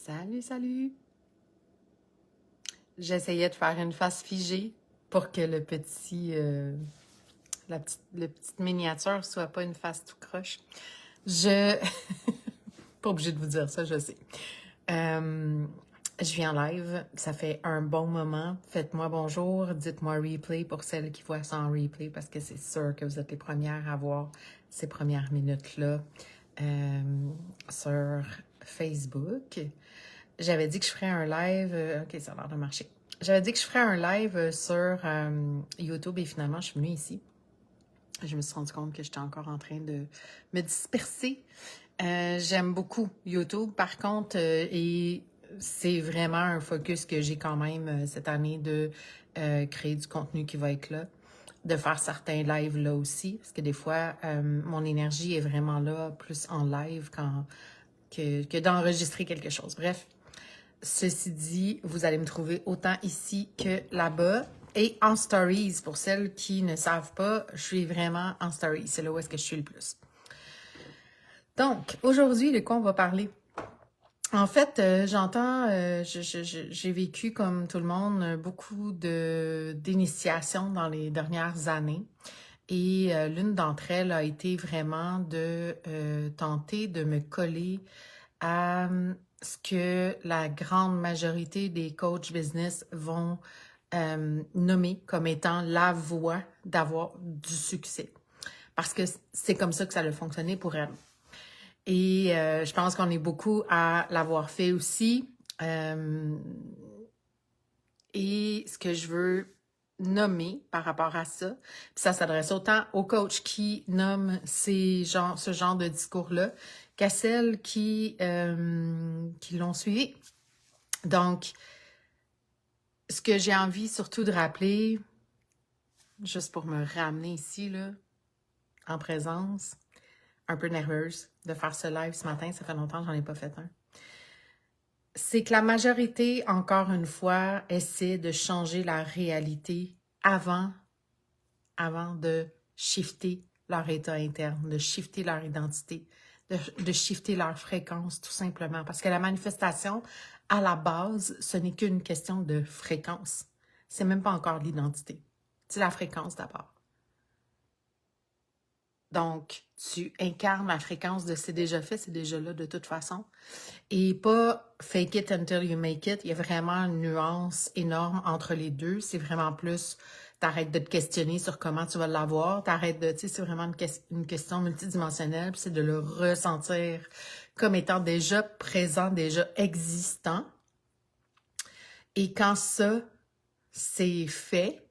Salut, salut! J'essayais de faire une face figée pour que la petite miniature soit pas une face tout croche. Je... Pas obligée de vous dire ça, je sais. Je viens en live, ça fait un bon moment. Faites-moi bonjour, dites-moi replay pour celles qui voient ça en replay parce que c'est sûr que vous êtes les premières à voir ces premières minutes-là sur Facebook. J'avais dit que je ferais un live. OK, ça a l'air de marcher. J'avais dit que je ferais un live sur YouTube et finalement, je suis venue ici. Je me suis rendu compte que j'étais encore en train de me disperser. J'aime beaucoup YouTube, par contre, et c'est vraiment un focus que j'ai quand même cette année de créer du contenu qui va être là, de faire certains lives là aussi, parce que des fois, mon énergie est vraiment là, plus en live que d'enregistrer quelque chose. Bref, ceci dit, vous allez me trouver autant ici que là-bas. Et en stories, pour celles qui ne savent pas, je suis vraiment en stories. C'est là où est-ce que je suis le plus. Donc, aujourd'hui, de quoi on va parler? En fait, j'ai vécu, comme tout le monde, beaucoup d'initiations dans les dernières années. Et l'une d'entre elles a été vraiment de tenter de me coller à ce que la grande majorité des coachs business vont nommer comme étant la voie d'avoir du succès. Parce que c'est comme ça que ça a fonctionné pour elles. Et je pense qu'on est beaucoup à l'avoir fait aussi. Et ce que je veux nommer par rapport à ça, puis ça s'adresse autant aux coachs qui nomment ce genre de discours-là qu'à celles qui l'ont suivi. Donc, ce que j'ai envie surtout de rappeler, juste pour me ramener ici, là, en présence, un peu nerveuse de faire ce live ce matin, ça fait longtemps que j'en ai pas fait un. C'est que la majorité, encore une fois, essaie de changer la réalité avant de shifter leur état interne, de shifter leur identité, de shifter leur fréquence, tout simplement. Parce que la manifestation, à la base, ce n'est qu'une question de fréquence. C'est même pas encore l'identité. C'est la fréquence d'abord. Donc, tu incarnes la fréquence de c'est déjà fait, c'est déjà là de toute façon. Et pas fake it until you make it. Il y a vraiment une nuance énorme entre les deux. C'est vraiment plus, t'arrêtes de te questionner sur comment tu vas l'avoir. T'arrêtes de, tu sais, c'est vraiment une question multidimensionnelle. Puis c'est de le ressentir comme étant déjà présent, déjà existant. Et quand ça, c'est fait,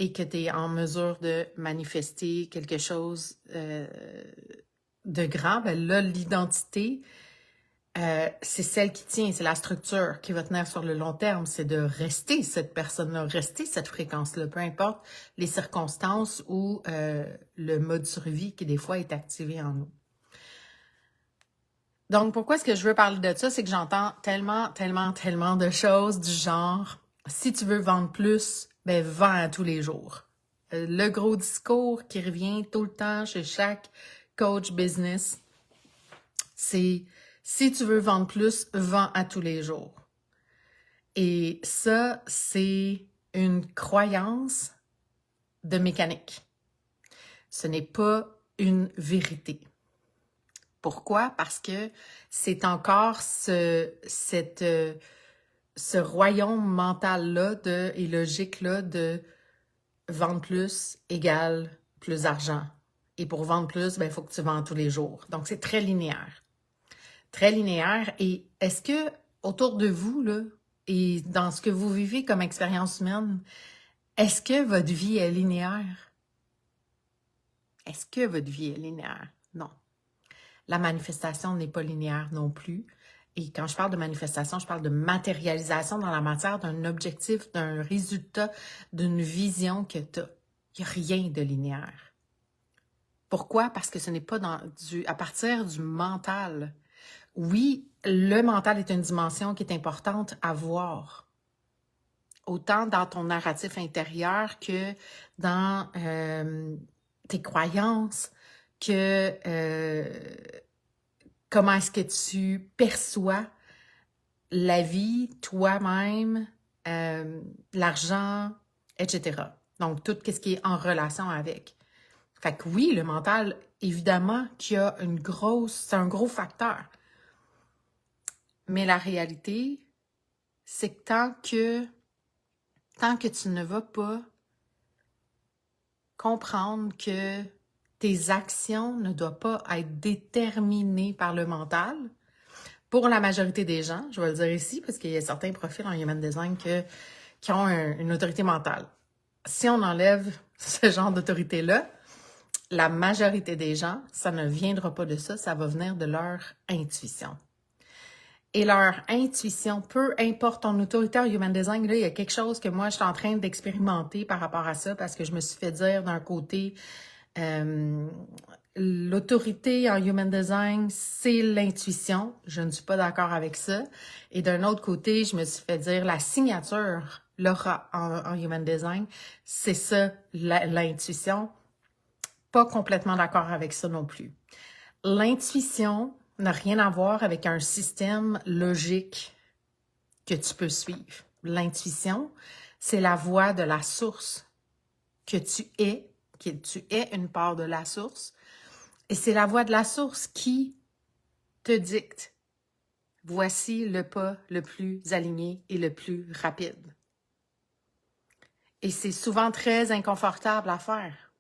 et que tu es en mesure de manifester quelque chose de grand, ben là, l'identité, c'est celle qui tient, c'est la structure qui va tenir sur le long terme, c'est de rester cette personne-là, rester cette fréquence-là, peu importe les circonstances ou le mode survie qui des fois est activé en nous. Donc, pourquoi est-ce que je veux parler de ça? C'est que j'entends tellement de choses du genre, si tu veux vendre plus, ben vends à tous les jours. Le gros discours qui revient tout le temps chez chaque coach business, c'est si tu veux vendre plus, vends à tous les jours. Et ça, c'est une croyance de mécanique. Ce n'est pas une vérité. Pourquoi? Parce que c'est encore ce royaume mental-là et logique-là de vendre plus égale plus d'argent. Et pour vendre plus, ben, il faut que tu vends tous les jours. Donc, c'est très linéaire. Très linéaire. Et est-ce que autour de vous, là, et dans ce que vous vivez comme expérience humaine, est-ce que votre vie est linéaire? Est-ce que votre vie est linéaire? Non. La manifestation n'est pas linéaire non plus. Et quand je parle de manifestation, je parle de matérialisation dans la matière d'un objectif, d'un résultat, d'une vision que tu as. Il n'y a rien de linéaire. Pourquoi? Parce que ce n'est pas à partir du mental. Oui, le mental est une dimension qui est importante à voir. Autant dans ton narratif intérieur que dans tes croyances, que comment est-ce que tu perçois la vie, toi-même, l'argent, etc. Donc, tout ce qui est en relation avec. Fait que oui, le mental, évidemment qu'il y a c'est un gros facteur. Mais la réalité, c'est que tant que tu ne vas pas comprendre que tes actions ne doivent pas être déterminées par le mental, pour la majorité des gens, je vais le dire ici, parce qu'il y a certains profils en Human Design qui ont une autorité mentale. Si on enlève ce genre d'autorité-là, la majorité des gens, ça ne viendra pas de ça, ça va venir de leur intuition. Et leur intuition, peu importe ton autorité en Human Design, là, il y a quelque chose que moi, je suis en train d'expérimenter par rapport à ça, parce que je me suis fait dire d'un côté, l'autorité en Human Design, c'est l'intuition. Je ne suis pas d'accord avec ça. Et d'un autre côté, je me suis fait dire la signature, l'aura en Human Design, c'est ça, l'intuition. Pas complètement d'accord avec ça non plus. L'intuition n'a rien à voir avec un système logique que tu peux suivre. L'intuition, c'est la voix de la source que tu es une part de la source. Et c'est la voix de la source qui te dicte. Voici le pas le plus aligné et le plus rapide. Et c'est souvent très inconfortable à faire.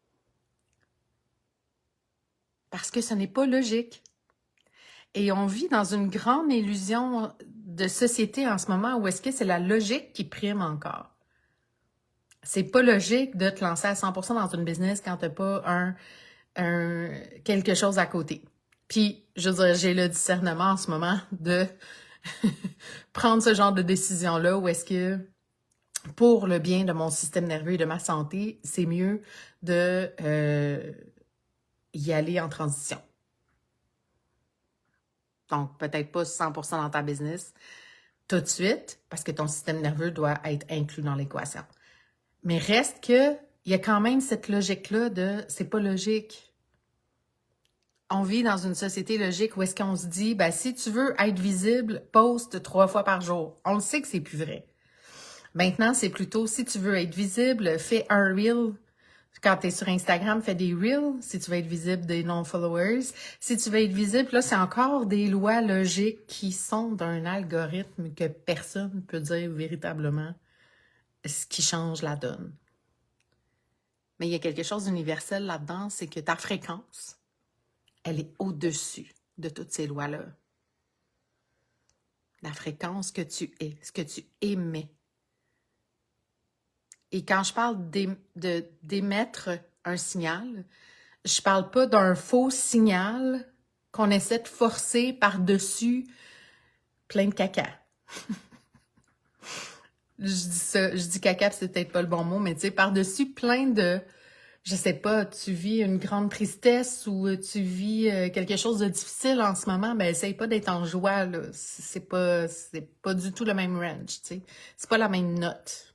Parce que ce n'est pas logique. Et on vit dans une grande illusion de société en ce moment où est-ce que c'est la logique qui prime encore. C'est pas logique de te lancer à 100% dans une business quand t'as pas quelque chose à côté. Puis, je veux dire, j'ai le discernement en ce moment de prendre ce genre de décision-là où est-ce que, pour le bien de mon système nerveux et de ma santé, c'est mieux de y aller en transition. Donc, peut-être pas 100% dans ta business tout de suite, parce que ton système nerveux doit être inclus dans l'équation. Mais reste que, il y a quand même cette logique-là de « c'est pas logique ». On vit dans une société logique où est-ce qu'on se dit « si tu veux être visible, poste 3 fois par jour ». On le sait que c'est plus vrai. Maintenant, c'est plutôt « si tu veux être visible, fais un reel ». Quand tu es sur Instagram, fais des reels, si tu veux être visible des non-followers. Si tu veux être visible, là, c'est encore des lois logiques qui sont d'un algorithme que personne ne peut dire véritablement ce qui change la donne. Mais il y a quelque chose d'universel là-dedans, c'est que ta fréquence, elle est au-dessus de toutes ces lois-là. La fréquence que tu es, ce que tu émets. Et quand je parle d'émettre un signal, je parle pas d'un faux signal qu'on essaie de forcer par-dessus plein de caca. Je dis caca, c'est peut-être pas le bon mot, mais tu sais, par-dessus plein de, je sais pas, tu vis une grande tristesse ou tu vis quelque chose de difficile en ce moment, ben essaye pas d'être en joie, là. C'est pas du tout le même range, tu sais. C'est pas la même note.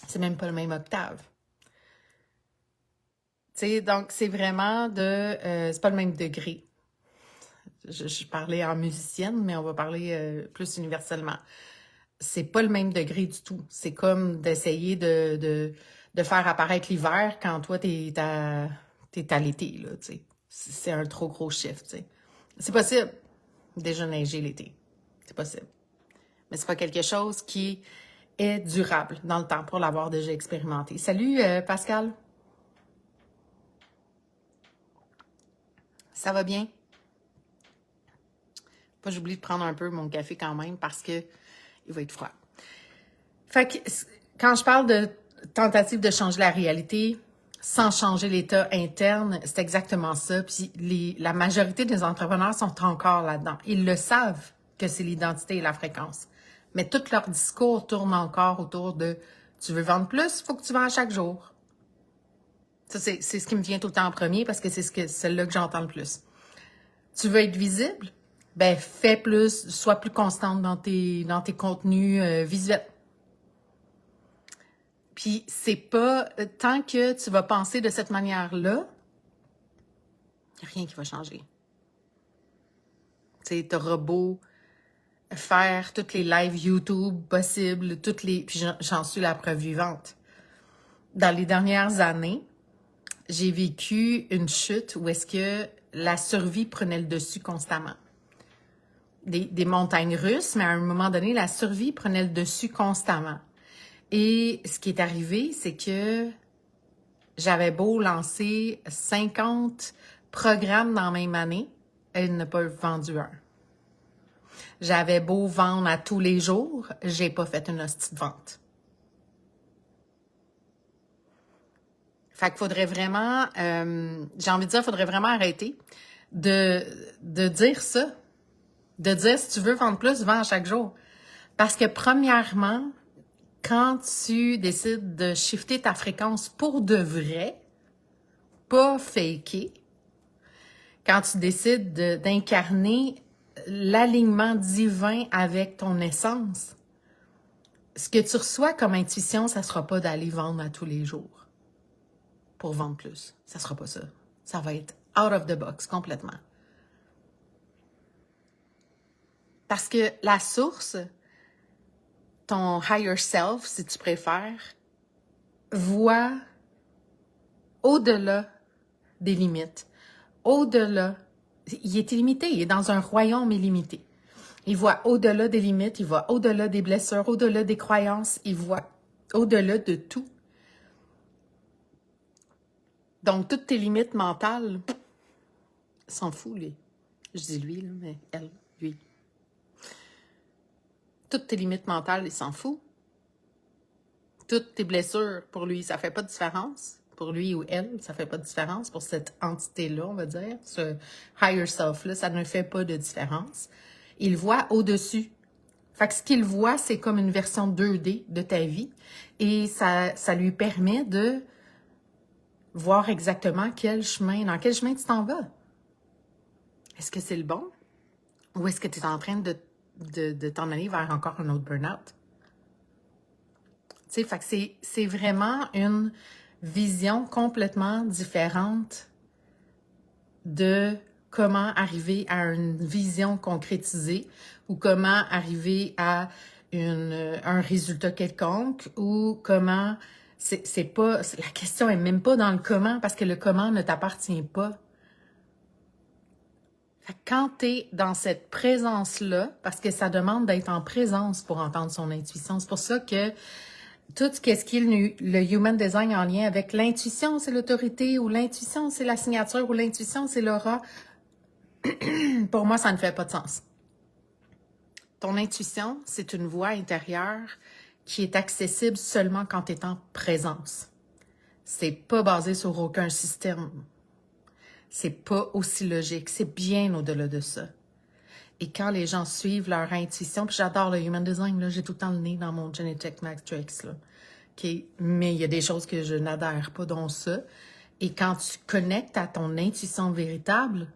C'est même pas le même octave. Tu sais, donc c'est vraiment c'est pas le même degré. Je parlais en musicienne, mais on va parler plus universellement. C'est pas le même degré du tout. C'est comme d'essayer de faire apparaître l'hiver quand toi, t'es à l'été, là, tu sais. C'est un trop gros chiffre, tu sais. C'est possible, déjà neiger l'été. C'est possible. Mais c'est pas quelque chose qui est durable dans le temps pour l'avoir déjà expérimenté. Salut, Pascal. Ça va bien? Pas j'oublie de prendre un peu mon café quand même parce que il va être froid. Fait que quand je parle de tentative de changer la réalité sans changer l'état interne, c'est exactement ça. Puis la majorité des entrepreneurs sont encore là-dedans. Ils le savent que c'est l'identité et la fréquence. Mais tout leur discours tourne encore autour de « tu veux vendre plus, il faut que tu vends chaque jour ». Ça, c'est ce qui me vient tout le temps en premier parce que c'est celle-là que j'entends le plus. Tu veux être visible? Ben, fais plus, sois plus constante dans tes contenus visuels. Puis, c'est pas, tant que tu vas penser de cette manière-là, il n'y a rien qui va changer. Tu sais, t'auras beau faire toutes les lives YouTube possibles, puis j'en suis la preuve vivante. Dans les dernières années, j'ai vécu une chute où est-ce que la survie prenait le dessus constamment. Des montagnes russes, mais à un moment donné, la survie prenait le dessus constamment. Et ce qui est arrivé, c'est que j'avais beau lancer 50 programmes dans la même année, elle n'a pas vendu un. J'avais beau vendre à tous les jours, j'ai pas fait une hostie de vente. Fait qu'il faudrait vraiment, j'ai envie de dire, faudrait vraiment arrêter de dire ça. De dire, si tu veux vendre plus, vends à chaque jour. Parce que premièrement, quand tu décides de shifter ta fréquence pour de vrai, pas faker, quand tu décides d'incarner l'alignement divin avec ton essence, ce que tu reçois comme intuition, ça sera pas d'aller vendre à tous les jours pour vendre plus. Ça sera pas ça. Ça va être out of the box complètement. Parce que la source, ton higher self, si tu préfères, voit au-delà des limites, au-delà, il est illimité, il est dans un royaume illimité. Il voit au-delà des limites, il voit au-delà des blessures, au-delà des croyances, il voit au-delà de tout. Donc, toutes tes limites mentales, s'en fout, lui. Je dis lui, là, mais elle, lui. Toutes tes limites mentales, il s'en fout. Toutes tes blessures, pour lui, ça fait pas de différence. Pour lui ou elle, ça fait pas de différence. Pour cette entité-là, on va dire, ce higher self-là, ça ne fait pas de différence. Il voit au-dessus. Fait que ce qu'il voit, c'est comme une version 2D de ta vie. Et ça lui permet de voir exactement dans quel chemin tu t'en vas. Est-ce que c'est le bon? Ou est-ce que tu es en train de t'en aller vers encore un autre burn-out? Tu sais, fait que c'est vraiment une vision complètement différente de comment arriver à une vision concrétisée ou comment arriver à un résultat quelconque ou comment... c'est pas... La question est même pas dans le comment parce que le comment ne t'appartient pas. Fait que quand tu es dans cette présence-là, parce que ça demande d'être en présence pour entendre son intuition, c'est pour ça que tout ce qui est le human design en lien avec l'intuition, c'est l'autorité, ou l'intuition, c'est la signature, ou l'intuition, c'est l'aura. Pour moi, ça ne fait pas de sens. Ton intuition, c'est une voix intérieure qui est accessible seulement quand tu es en présence. C'est pas basé sur aucun système. C'est pas aussi logique. C'est bien au-delà de ça. Et quand les gens suivent leur intuition, puis j'adore le human design, là, j'ai tout le temps le nez dans mon genetic matrix, là. Okay. Mais il y a des choses que je n'adhère pas, dont ça. Et quand tu connectes à ton intuition véritable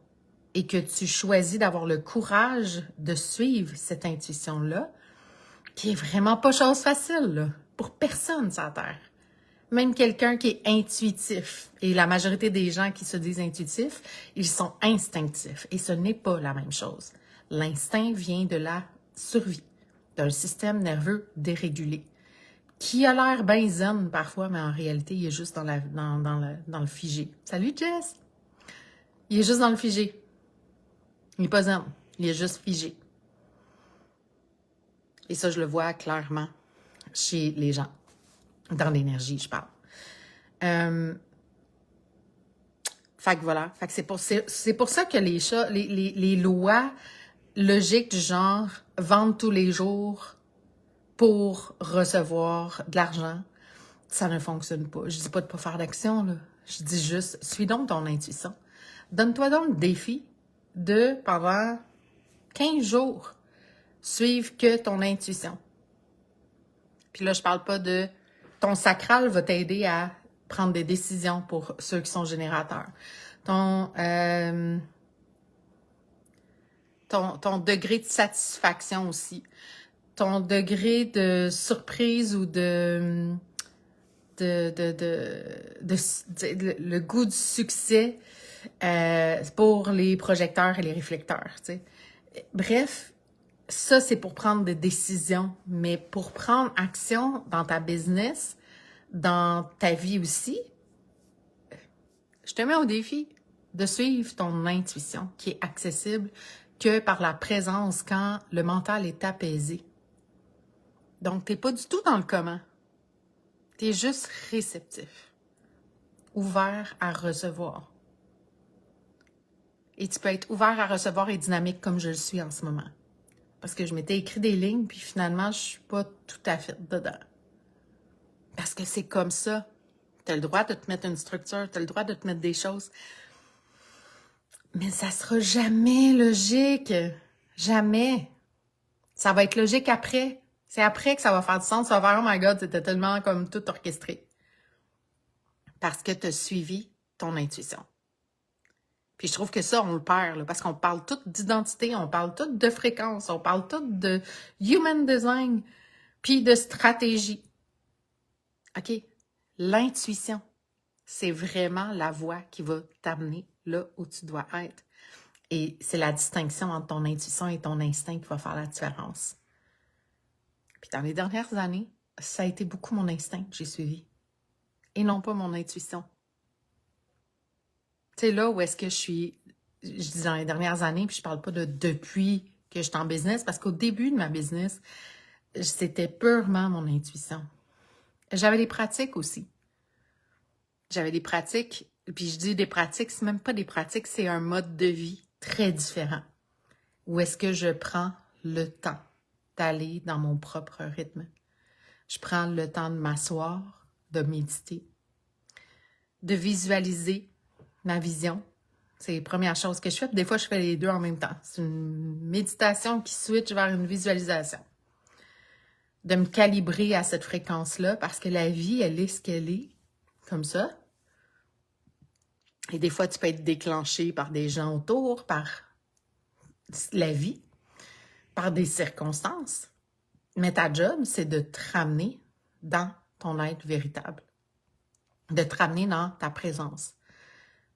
et que tu choisis d'avoir le courage de suivre cette intuition-là, qui est vraiment pas chose facile, là, pour personne sur la Terre. Même quelqu'un qui est intuitif, et la majorité des gens qui se disent intuitifs, ils sont instinctifs. Et ce n'est pas la même chose. L'instinct vient de la survie, d'un système nerveux dérégulé, qui a l'air bien zen parfois, mais en réalité, il est juste dans le figé. Salut Jess! Il est juste dans le figé. Il n'est pas zen, il est juste figé. Et ça, je le vois clairement chez les gens. Dans l'énergie, je parle. Fait que voilà. Fait que c'est pour ça que les lois logiques du genre vendre tous les jours pour recevoir de l'argent, ça ne fonctionne pas. Je dis pas de pas faire d'action, là. Je dis juste, suis donc ton intuition. Donne-toi donc le défi de, pendant 15 jours, suivre que ton intuition. Puis là, je parle pas de... Ton sacral va t'aider à prendre des décisions pour ceux qui sont générateurs. Ton degré de satisfaction aussi. Ton degré de surprise ou le goût du succès pour les projecteurs et les réflecteurs. Tu sais. Bref, Ça, c'est pour prendre des décisions, mais pour prendre action dans ta business, dans ta vie aussi, je te mets au défi de suivre ton intuition qui est accessible que par la présence quand le mental est apaisé. Donc, tu n'es pas du tout dans le comment. Tu es juste réceptif, ouvert à recevoir. Et tu peux être ouvert à recevoir et dynamique comme je le suis en ce moment. Parce que je m'étais écrit des lignes, puis finalement, je suis pas tout à fait dedans. Parce que c'est comme ça. Tu as le droit de te mettre une structure, tu as le droit de te mettre des choses. Mais ça sera jamais logique. Jamais. Ça va être logique après. C'est après que ça va faire du sens. Ça va faire, oh my God, c'était tellement comme tout orchestré. Parce que tu as suivi ton intuition. Puis je trouve que ça, on le perd, là, parce qu'on parle tout d'identité, on parle tout de fréquence, on parle tout de human design, puis de stratégie. OK? L'intuition, c'est vraiment la voie qui va t'amener là où tu dois être. Et c'est la distinction entre ton intuition et ton instinct qui va faire la différence. Puis dans les dernières années, ça a été beaucoup mon instinct que j'ai suivi. Et non pas mon intuition. Tu sais, là où est-ce que je dis dans les dernières années, puis je parle pas de depuis que je suis en business, parce qu'au début de ma business, c'était purement mon intuition. J'avais des pratiques aussi. J'avais des pratiques, puis je dis des pratiques, c'est même pas des pratiques, c'est un mode de vie très différent. Où est-ce que je prends le temps d'aller dans mon propre rythme? Je prends le temps de m'asseoir, de méditer, de visualiser ma vision. C'est les premières choses que je fais. Puis des fois, je fais les deux en même temps. C'est une méditation qui switch vers une visualisation. De me calibrer à cette fréquence-là parce que la vie, elle est ce qu'elle est, comme ça. Et des fois, tu peux être déclenché par des gens autour, par la vie, par des circonstances. Mais ta job, c'est de te ramener dans ton être véritable. De te ramener dans ta présence.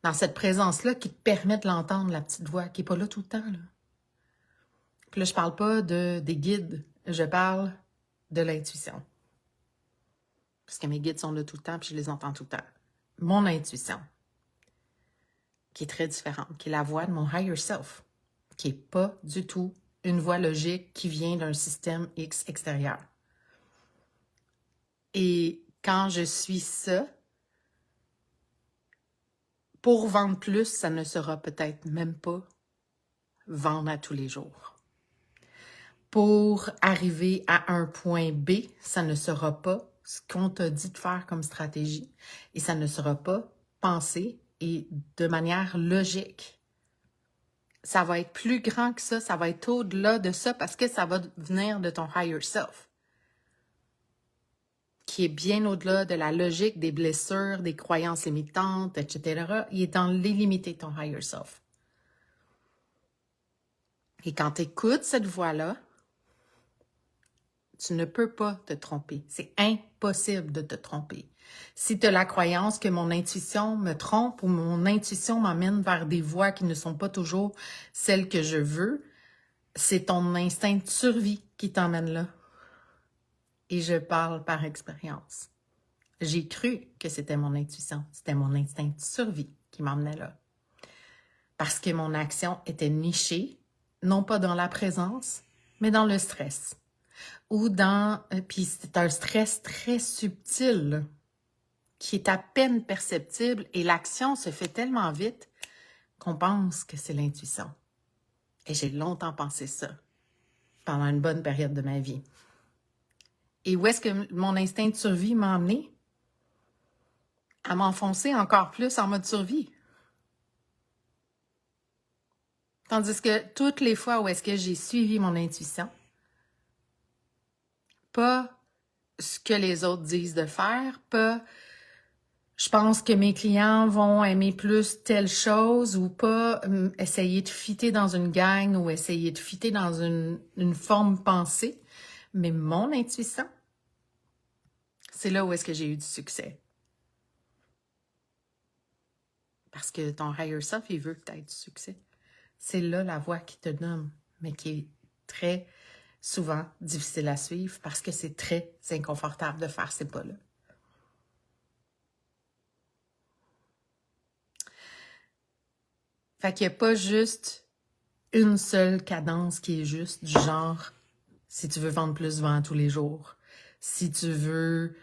Dans cette présence-là qui te permet de l'entendre, la petite voix, qui n'est pas là tout le temps. Là. Puis là, je parle pas des guides, je parle de l'intuition. Parce que mes guides sont là tout le temps, puis je les entends tout le temps. Mon intuition, qui est très différente, qui est la voix de mon higher self, qui n'est pas du tout une voix logique qui vient d'un système X extérieur. Et quand je suis ça, pour vendre plus, ça ne sera peut-être même pas vendre à tous les jours. Pour arriver à un point B, ça ne sera pas ce qu'on t'a dit de faire comme stratégie. Et ça ne sera pas pensé et de manière logique. Ça va être plus grand que ça va être au-delà de ça parce que ça va venir de ton higher self. Qui est bien au-delà de la logique, des blessures, des croyances limitantes, etc. Il est dans l'illimité de ton higher self. Et quand tu écoutes cette voix-là, tu ne peux pas te tromper. C'est impossible de te tromper. Si tu as la croyance que mon intuition me trompe ou mon intuition m'amène vers des voies qui ne sont pas toujours celles que je veux, c'est ton instinct de survie qui t'emmène là. Et je parle par expérience. J'ai cru que c'était mon intuition, c'était mon instinct de survie qui m'emmenait là. Parce que mon action était nichée, non pas dans la présence, mais dans le stress. Ou dans, puis c'est un stress très subtil, qui est à peine perceptible et l'action se fait tellement vite qu'on pense que c'est l'intuition. Et j'ai longtemps pensé ça, pendant une bonne période de ma vie. Et où est-ce que mon instinct de survie m'a emmené? À m'enfoncer encore plus en mode survie. Tandis que toutes les fois où est-ce que j'ai suivi mon intuition, pas ce que les autres disent de faire, pas je pense que mes clients vont aimer plus telle chose ou pas essayer de fitter dans une gang ou essayer de fitter dans une forme pensée. Mais mon intuition, c'est là où est-ce que j'ai eu du succès. Parce que ton higher self, il veut que tu aies du succès. C'est là la voix qui te nomme, mais qui est très souvent difficile à suivre parce que c'est très inconfortable de faire ces pas-là. Fait qu'il n'y a pas juste une seule cadence qui est juste, du genre, si tu veux vendre plus, vends tous les jours. Si tu veux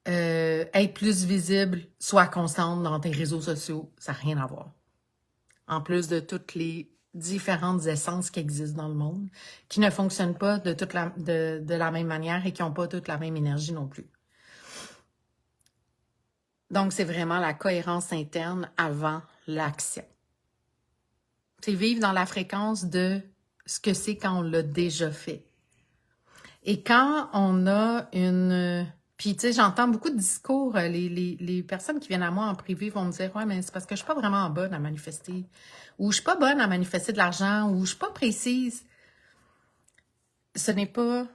être plus visible, sois constante dans tes réseaux sociaux, ça n'a rien à voir. En plus de toutes les différentes essences qui existent dans le monde, qui ne fonctionnent pas de la même manière et qui n'ont pas toute la même énergie non plus. Donc, c'est vraiment la cohérence interne avant l'action. C'est vivre dans la fréquence de ce que c'est quand on l'a déjà fait. Et quand on a une... Puis, tu sais, j'entends beaucoup de discours. Les personnes qui viennent à moi en privé vont me dire « Ouais, mais c'est parce que je suis pas vraiment bonne à manifester. » Ou « Je suis pas bonne à manifester de l'argent. » Ou « Je suis pas précise. » Ce n'est pas...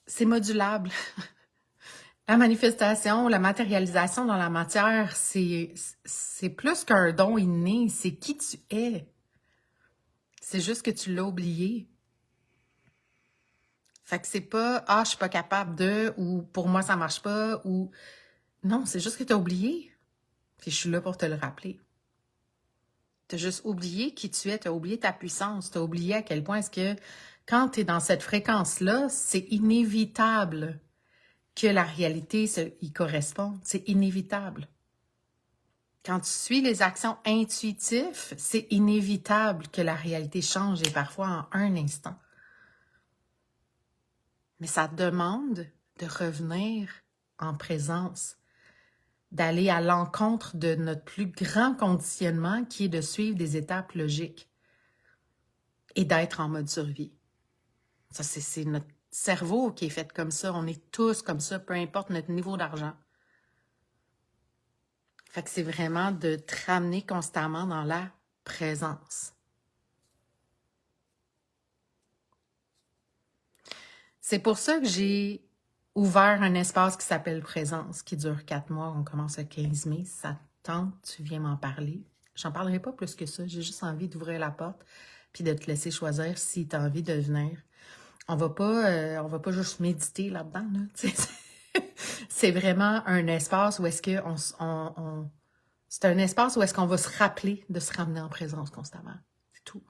C'est modulable. La manifestation, la matérialisation dans la matière, c'est plus qu'un don inné. C'est qui tu es. C'est juste que tu l'as oublié. Fait que c'est pas « Ah, je suis pas capable de » ou « Pour moi, ça marche pas » ou... Non, c'est juste que tu as oublié. Puis je suis là pour te le rappeler. Tu as juste oublié qui tu es, tu as oublié ta puissance, tu as oublié à quel point est-ce que quand tu es dans cette fréquence-là, c'est inévitable que la réalité y corresponde. C'est inévitable. Quand tu suis les actions intuitives, c'est inévitable que la réalité change et parfois en un instant. Mais ça demande de revenir en présence, d'aller à l'encontre de notre plus grand conditionnement qui est de suivre des étapes logiques et d'être en mode survie. Ça, c'est notre cerveau qui est fait comme ça. On est tous comme ça, peu importe notre niveau d'argent. Fait que c'est vraiment de te ramener constamment dans la présence. C'est pour ça que j'ai ouvert un espace qui s'appelle Présence, qui dure 4 mois. On commence le 15 mai. Si ça te tente, tu viens m'en parler. J'en parlerai pas plus que ça. J'ai juste envie d'ouvrir la porte puis de te laisser choisir si tu as envie de venir. On va pas juste méditer là-dedans. Là, c'est vraiment un espace où est-ce que c'est un espace où est-ce qu'on va se rappeler de se ramener en présence constamment. C'est tout.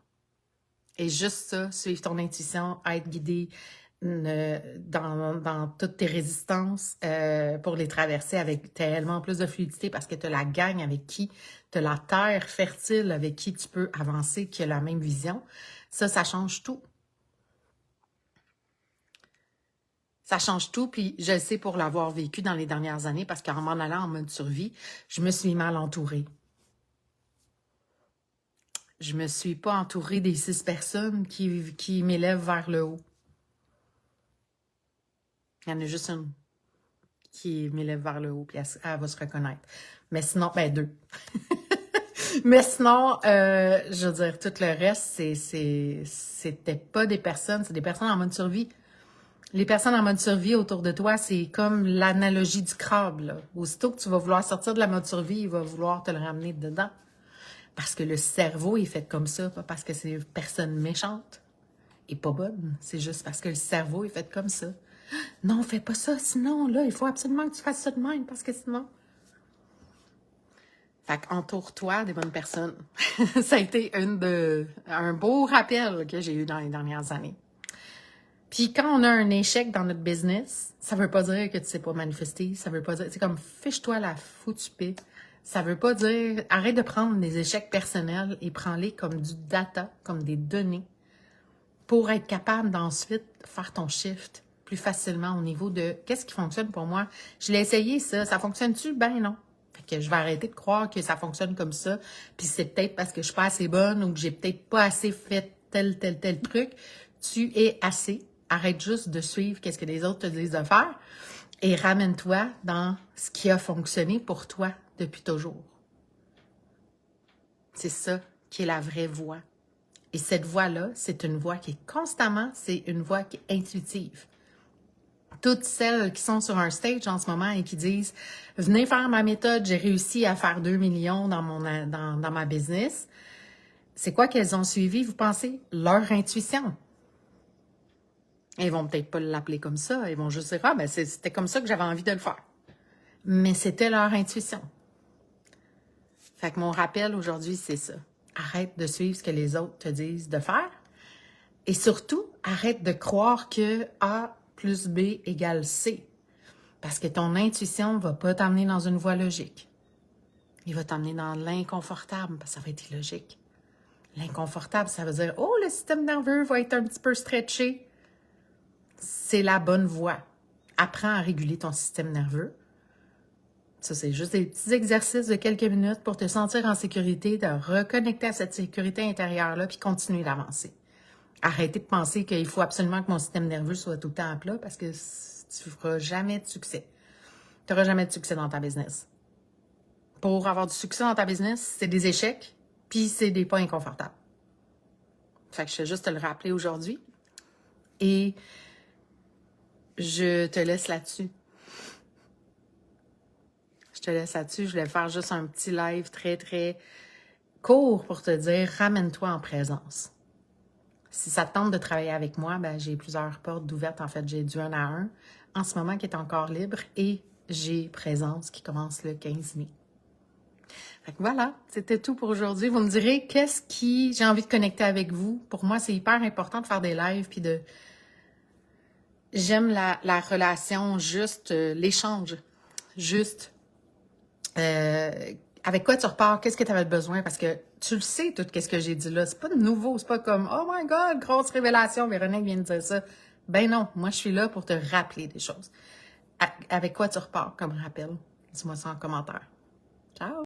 Et juste ça, suivre ton intuition, être guidé dans toutes tes résistances pour les traverser avec tellement plus de fluidité parce que tu as la gang avec qui, tu as la terre fertile avec qui tu peux avancer, qui a la même vision. Ça change tout. Ça change tout, puis je le sais pour l'avoir vécu dans les dernières années parce qu'en m'en allant en mode survie, je me suis mal entourée. Je me suis pas entourée des 6 personnes qui m'élèvent vers le haut. Il y en a juste une qui m'élève vers le haut, puis elle va se reconnaître. Mais sinon, 2. Mais sinon, je veux dire, tout le reste, c'était pas des personnes, c'est des personnes en mode survie. Les personnes en mode survie autour de toi, c'est comme l'analogie du crabe, là. Aussitôt que tu vas vouloir sortir de la mode survie, il va vouloir te le ramener dedans. Parce que le cerveau est fait comme ça, pas parce que c'est une personne méchante et pas bonne. C'est juste parce que le cerveau est fait comme ça. Non, fais pas ça, sinon, là, il faut absolument que tu fasses ça de même, parce que sinon... Fait qu'entoure-toi des bonnes personnes. Ça a été un beau rappel que j'ai eu dans les dernières années. Puis quand on a un échec dans notre business, ça veut pas dire que tu sais pas manifester, ça veut pas dire... C'est comme, fiche-toi la foutue paix. Ça veut pas dire... Arrête de prendre des échecs personnels et prends-les comme du data, comme des données, pour être capable d'ensuite faire ton shift plus facilement au niveau de qu'est-ce qui fonctionne pour moi. Je l'ai essayé, ça fonctionne-tu? Ben non. Fait que je vais arrêter de croire que ça fonctionne comme ça, puis c'est peut-être parce que je suis pas assez bonne ou que j'ai peut-être pas assez fait tel truc. Tu es assez. Arrête juste de suivre qu'est-ce que les autres te disent de faire et ramène-toi dans ce qui a fonctionné pour toi depuis toujours. C'est ça qui est la vraie voie. Et cette voie-là, c'est une voie qui est constamment, c'est une voie qui est intuitive. Toutes celles qui sont sur un stage en ce moment et qui disent « Venez faire ma méthode, j'ai réussi à faire 2 millions dans ma business », c'est quoi qu'elles ont suivi, vous pensez? Leur intuition. Ils vont peut-être pas l'appeler comme ça. Ils vont juste dire, ah, ben c'était comme ça que j'avais envie de le faire. Mais c'était leur intuition. Fait que mon rappel aujourd'hui, c'est ça. Arrête de suivre ce que les autres te disent de faire. Et surtout, arrête de croire que A plus B égale C. Parce que ton intuition ne va pas t'amener dans une voie logique. Il va t'amener dans l'inconfortable, parce que ça va être illogique. L'inconfortable, ça veut dire, oh, le système nerveux va être un petit peu stretché. C'est la bonne voie. Apprends à réguler ton système nerveux. Ça, c'est juste des petits exercices de quelques minutes pour te sentir en sécurité, de reconnecter à cette sécurité intérieure-là, puis continuer d'avancer. Arrêtez de penser qu'il faut absolument que mon système nerveux soit tout le temps à plat, parce que tu ne feras jamais de succès. Tu n'auras jamais de succès dans ta business. Pour avoir du succès dans ta business, c'est des échecs, puis c'est des pas inconfortables. Fait que je vais juste te le rappeler aujourd'hui. Et je te laisse là-dessus. Je te laisse là-dessus. Je voulais faire juste un petit live très, très court pour te dire, ramène-toi en présence. Si ça te tente de travailler avec moi, ben, j'ai plusieurs portes d'ouvertes. En fait, j'ai du 1 à 1 en ce moment qui est encore libre et j'ai présence qui commence le 15 mai. Fait que voilà, c'était tout pour aujourd'hui. Vous me direz qu'est-ce qui j'ai envie de connecter avec vous. Pour moi, c'est hyper important de faire des lives puis de j'aime la relation, juste l'échange, juste avec quoi tu repars, qu'est-ce que tu avais besoin, parce que tu le sais tout ce que j'ai dit là, c'est pas de nouveau, c'est pas comme oh my god, grosse révélation, Véronique vient de dire ça. Ben non, moi je suis là pour te rappeler des choses. Avec quoi tu repars comme rappel? Dis-moi ça en commentaire. Ciao!